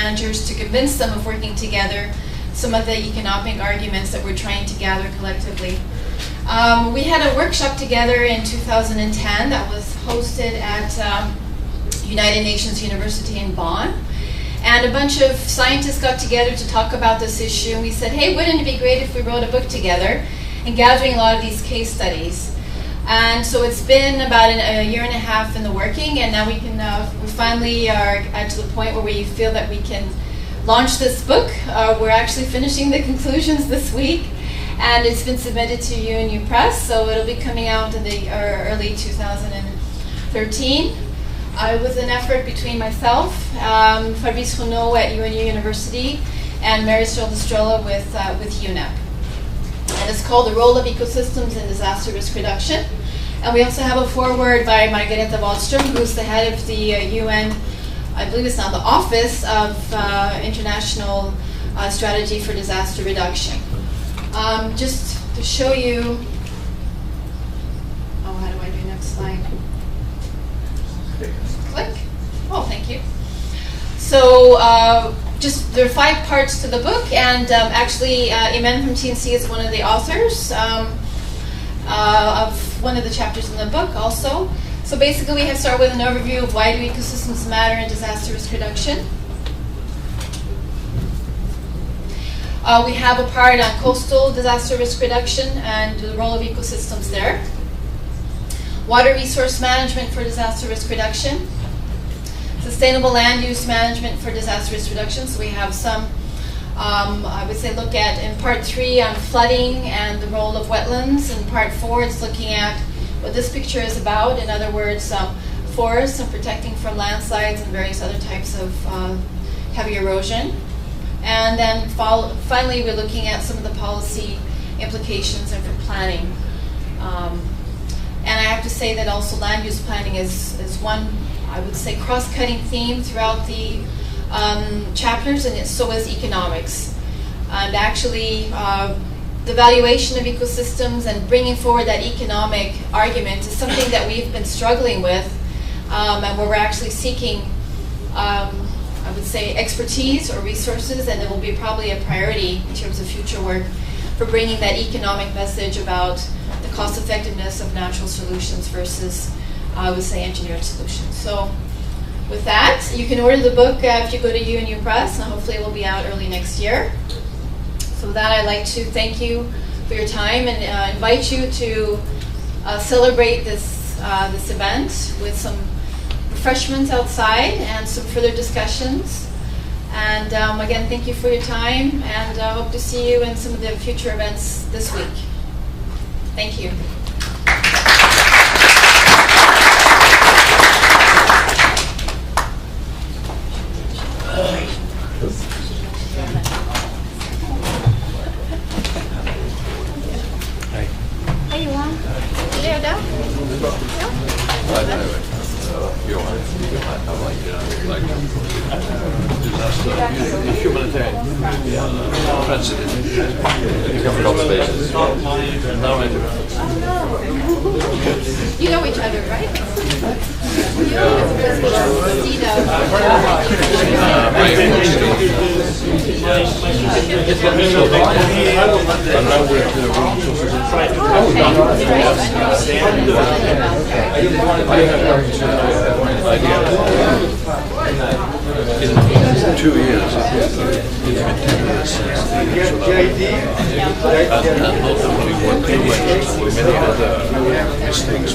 managers to convince them of working together, some of the economic arguments that we're trying to gather collectively. We had a workshop together in 2010 that was hosted at United Nations University in Bonn. And a bunch of scientists got together to talk about this issue. And we said, hey, wouldn't it be great if we wrote a book together, and gathering a lot of these case studies. And so it's been about a year and a half in the working, and now we can we finally are to the point where we feel that we can launch this book. We're actually finishing the conclusions this week, and it's been submitted to UNU Press, so it'll be coming out in the early 2013. It was an effort between myself, Fabrice Renaud at UNU University, and Mary Strolla with UNEP. And it's called The Role of Ecosystems in Disaster Risk Reduction. And we also have a foreword by Margareta Wallström, who's the head of the UN, I believe it's now the Office of International Strategy for Disaster Reduction. Just to show you, how do I do next slide? Click. Oh, thank you. So there are 5 parts to the book, and actually Imen from TNC is one of the authors of one of the chapters in the book also. So basically we have started with an overview of why do ecosystems matter in disaster risk reduction. We have a part on coastal disaster risk reduction and the role of ecosystems there. Water resource management for disaster risk reduction. Sustainable land use management for disaster risk reduction. So we have some, I would say, look at in part 3 on flooding and the role of wetlands. In part 4, it's looking at what this picture is about. In other words, forests and protecting from landslides and various other types of heavy erosion. And then finally, we're looking at some of the policy implications and for planning. And I have to say that also land use planning is one, I would say, cross-cutting theme throughout the chapters, and so is economics. And actually, the valuation of ecosystems and bringing forward that economic argument is something that we've been struggling with, and where we're actually seeking, I would say, expertise or resources, and it will be probably a priority in terms of future work for bringing that economic message about the cost effectiveness of natural solutions versus, I would say, engineered solutions. So with that, you can order the book if you go to UNU Press, and hopefully it will be out early next year. So with that, I'd like to thank you for your time and invite you to celebrate this event with some refreshments outside and some further discussions. And again, thank you for your time, and hope to see you in some of the future events this week. Thank you. Hej Johan. Är du redo? You know each other, right? You know In 2 years, it's been 10 years since the initial and not only one thing, but many other mistakes